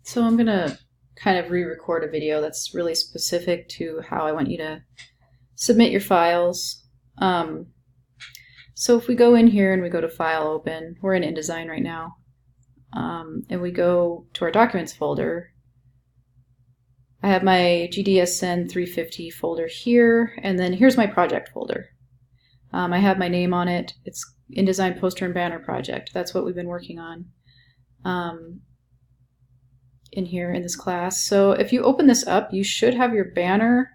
So I'm going to kind of re-record a video that's really specific to how I want you to submit your files. So if we go in here and we go to File Open, we're in InDesign right now, and we go to our Documents folder. I have my GDSN 350 folder here, and then here's my project folder. I have my name on it. It's InDesign Poster and Banner Project. That's what we've been working on in here in this class. So if you open this up, you should have your banner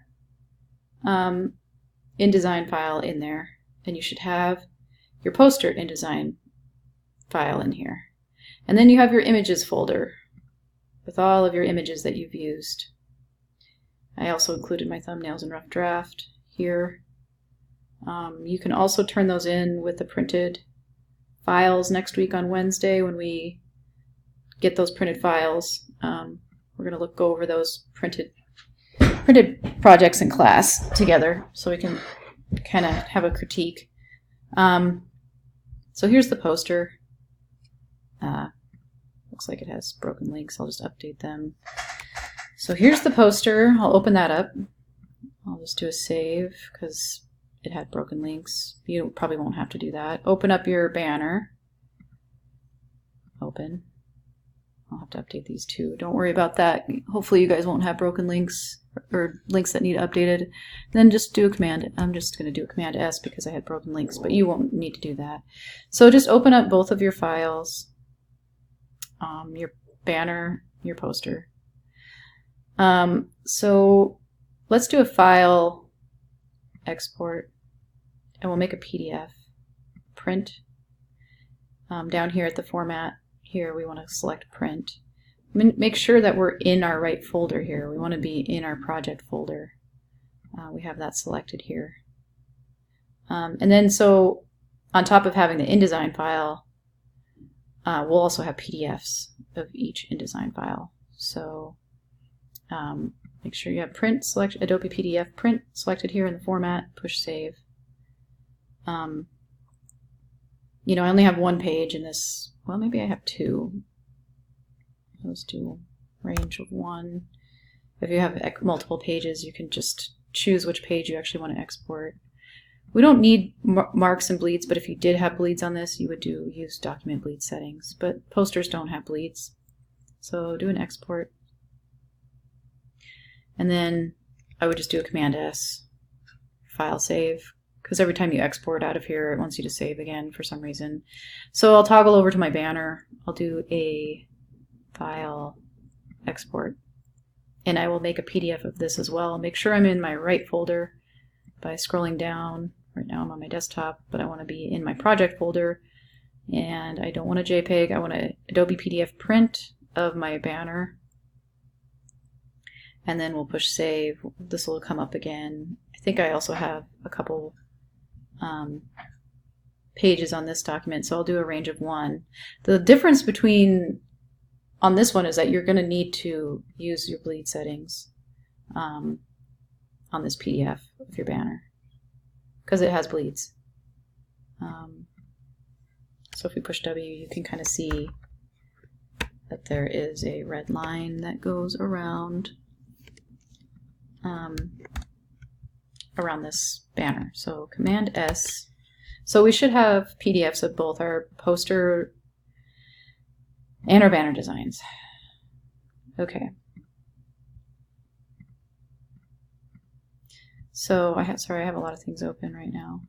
InDesign file in there, and you should have your poster InDesign file in here. And then you have your images folder with all of your images that you've used. I also included my thumbnails and rough draft here. You can also turn those in with the printed files next week on Wednesday when we get those printed files. We're going to go over those printed projects in class together so we can kind of have a critique. So here's the poster. Looks like it has broken links. I'll just update them. So here's the poster. I'll open that up. I'll just do a save because it had broken links. You probably won't have to do that. Open up your banner. Open. I'll have to update these too. Don't worry about that. Hopefully you guys won't have broken links or links that need updated. Then just do a command. I'm just going to do a command S because I had broken links, but you won't need to do that. So just open up both of your files, your banner, your poster. So let's do a file export, and we'll make a PDF print. Down here at the format here, we want to select print. Make sure that we're in our right folder here. We want to be in our project folder. We have that selected here. And then so on top of having the InDesign file, we'll also have PDFs of each InDesign file. So make sure you have print, select Adobe PDF print selected here in the format, push save. You know, I only have one page in this. Well, maybe I have two. Let's do range of one. If you have multiple pages, you can just choose which page you actually want to export. We don't need marks and bleeds, but if you did have bleeds on this, you would use document bleed settings. But posters don't have bleeds. So do an export. And then I would just do a command S, file save, because every time you export out of here, it wants you to save again for some reason. So I'll toggle over to my banner. I'll do a file export, and I will make a PDF of this as well. Make sure I'm in my right folder by scrolling down. Right now I'm on my desktop, but I want to be in my project folder, and I don't want a JPEG. I want an Adobe PDF print of my banner. And then we'll push save. This will come up again. I think I also have a couple pages on this document, so I'll do a range of one. The difference between on this one is that you're going to need to use your bleed settings on this PDF of your banner because it has bleeds. So if we push W, you can kind of see that there is a red line that goes around around this banner. So command S. So we should have PDFs of both our poster and our banner designs. Okay. So I have a lot of things open right now.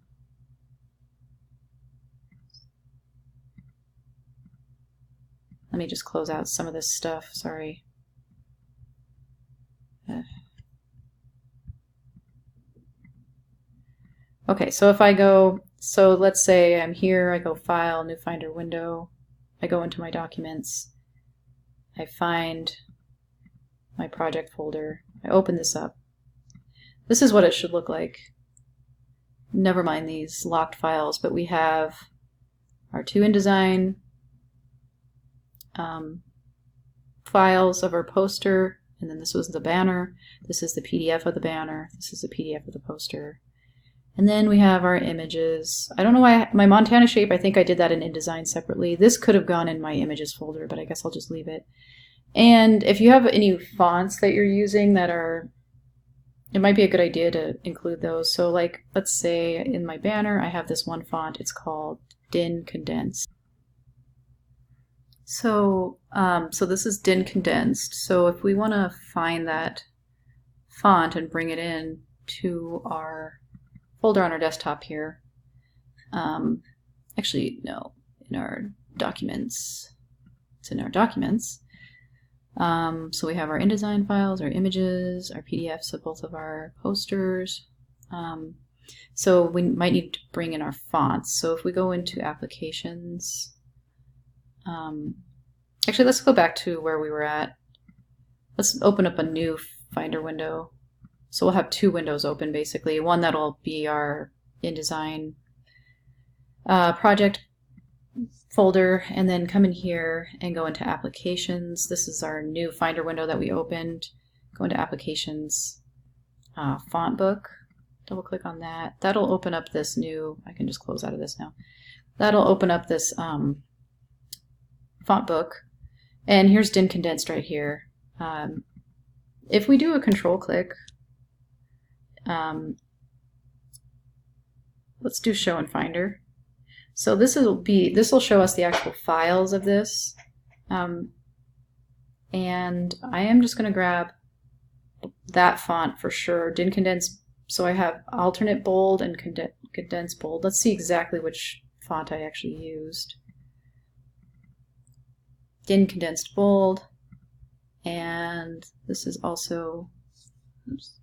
Let me just close out some of this stuff. Sorry. Okay, so if I go, so let's say I'm here, I go File, New Finder Window, I go into my documents, I find my project folder, I open this up. This is what it should look like. Never mind these locked files, but we have our two InDesign files of our poster, and then this was the banner, this is the PDF of the banner, this is the PDF of the poster. And then we have our images. I don't know why my Montana shape, I think I did that in InDesign separately. This could have gone in my images folder, but I guess I'll just leave it. And if you have any fonts that you're using that are, it might be a good idea to include those. So like, let's say in my banner, I have this one font, it's called DIN Condensed. So, so this is DIN Condensed. So if we want to find that font and bring it in to our folder on our desktop here, actually, no, in our documents, it's in our documents. So we have our InDesign files, our images, our PDFs of both of our posters. So we might need to bring in our fonts. So if we go into applications, actually let's go back to where we were at. Let's open up a new Finder window. So we'll have two windows open basically. One that'll be our InDesign project folder, and then come in here and go into applications. This is our new Finder window that we opened. Go into applications, font book, double click on that. That'll open up this new, I can just close out of this now. That'll open up this font book, and here's DIN Condensed right here. If we do a control click, let's do show in Finder. So this will show us the actual files of this, and I am just going to grab that font for sure, DIN Condensed. So I have alternate bold and condensed bold. Let's see exactly which font I actually used. DIN Condensed bold, and this is also, oops,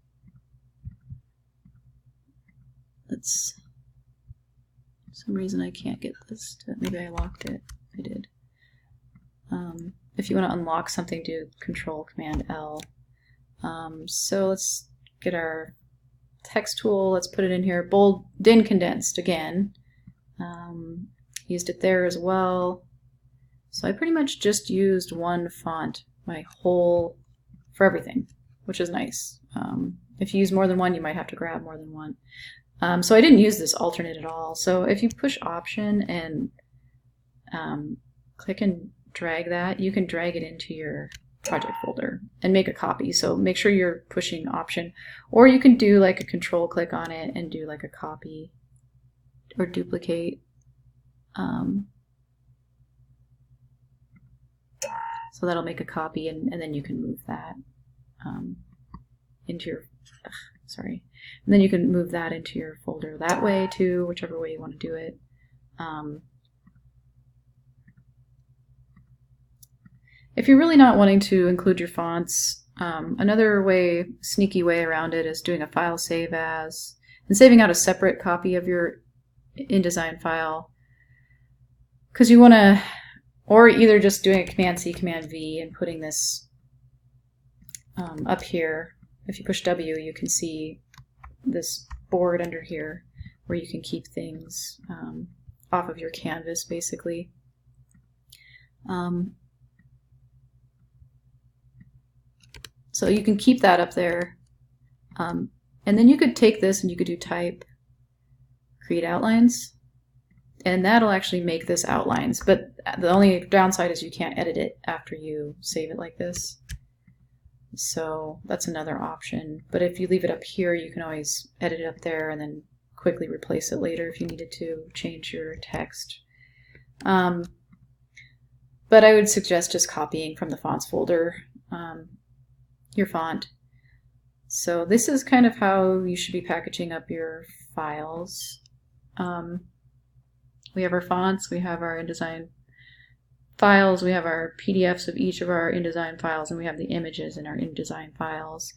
let's. For some reason I can't get this to, maybe I locked it. I did. If you want to unlock something, do Control Command L. So let's get our text tool. Let's put it in here. Bold, DIN Condensed again. Used it there as well. So I pretty much just used one font for everything, which is nice. If you use more than one, you might have to grab more than one. So I didn't use this alternate at all. So if you push Option and click and drag that, you can drag it into your project folder and make a copy. So make sure you're pushing Option, or you can do like a control click on it and do like a copy or duplicate. So that'll make a copy, and then you can move that into your, sorry. And then you can move that into your folder that way too, whichever way you want to do it. If you're really not wanting to include your fonts, another sneaky way around it is doing a file save as, and saving out a separate copy of your InDesign file. Because you want to, or either just doing a Command-C, Command-V and putting this up here. If you push W, you can see this board under here where you can keep things off of your canvas basically. So you can keep that up there, and then you could take this and you could do type, create outlines, and that'll actually make this outlines, but the only downside is you can't edit it after you save it like this. So that's another option. But if you leave it up here, you can always edit it up there and then quickly replace it later if you needed to change your text. But I would suggest just copying from the fonts folder your font. So this is kind of how you should be packaging up your files. We have our fonts, we have our InDesign files, we have our PDFs of each of our InDesign files, and we have the images in our InDesign files.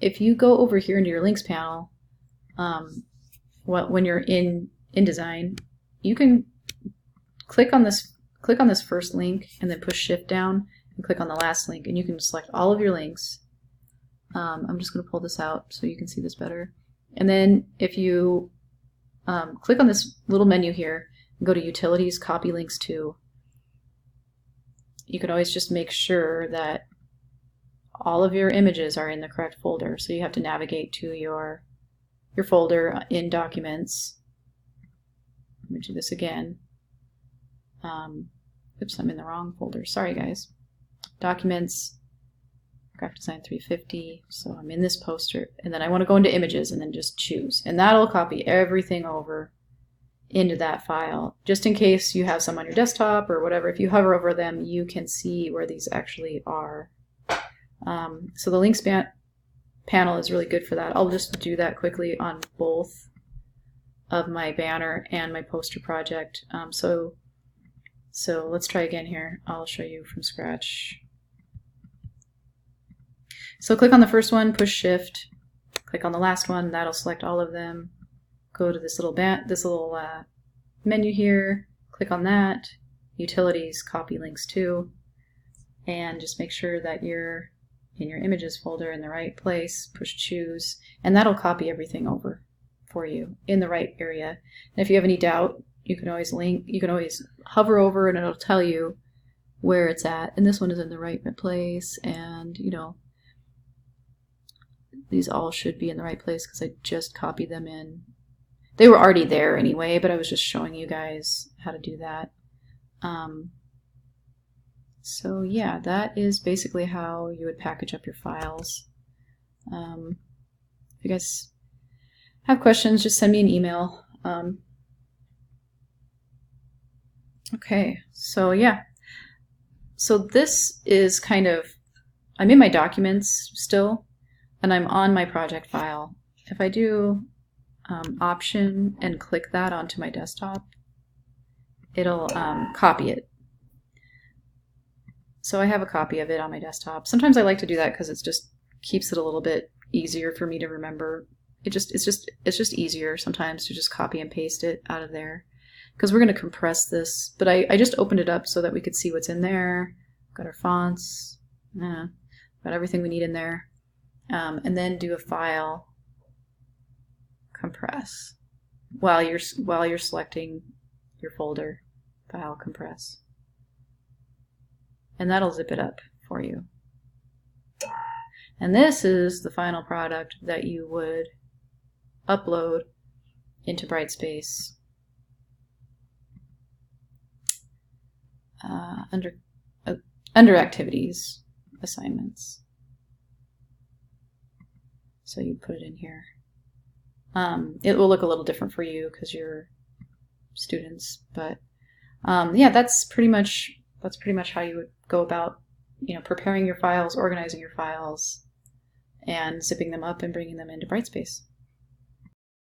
If you go over here into your links panel, when you're in InDesign, you can click on this first link and then push Shift down and click on the last link, and you can select all of your links. I'm just going to pull this out so you can see this better. And then if you click on this little menu here and go to Utilities, Copy Links To, you can always just make sure that all of your images are in the correct folder. So you have to navigate to your folder in Documents. Let me do this again. Oops, I'm in the wrong folder. Sorry, guys. Documents, Graphic Design 350. So I'm in this poster, and then I want to go into Images and then just choose. And that'll copy everything over into that file, just in case you have some on your desktop or whatever. If you hover over them, you can see where these actually are. So the links panel is really good for that. I'll just do that quickly on both of my banner and my poster project. So let's try again here. I'll show you from scratch. So click on the first one, push Shift, click on the last one. That'll select all of them. Go to this little menu here, click on that, Utilities, copy links to, and just make sure that you're in your Images folder in the right place, push Choose, and that'll copy everything over for you in the right area. And if you have any doubt, you can always hover over and it'll tell you where it's at. And this one is in the right place, and you know, these all should be in the right place because I just copied them in. They were already there anyway, but I was just showing you guys how to do that. So yeah, that is basically how you would package up your files. If you guys have questions, just send me an email. Okay, so yeah. So this is kind of, I'm in my documents still, and I'm on my project file. If I do Option and click that onto my desktop, it'll copy it. So I have a copy of it on my desktop. Sometimes I like to do that because it just keeps it a little bit easier for me to remember. It's just easier sometimes to just copy and paste it out of there, because we're going to compress this. But I just opened it up so that we could see what's in there. Got our fonts, got everything we need in there, and then do a file compress while you're selecting your folder. File compress, and that'll zip it up for you. And this is the final product that you would upload into Brightspace under Activities, Assignments. So you put it in here. It will look a little different for you because you're students, but yeah, that's pretty much how you would go about, preparing your files, organizing your files, and zipping them up and bringing them into Brightspace.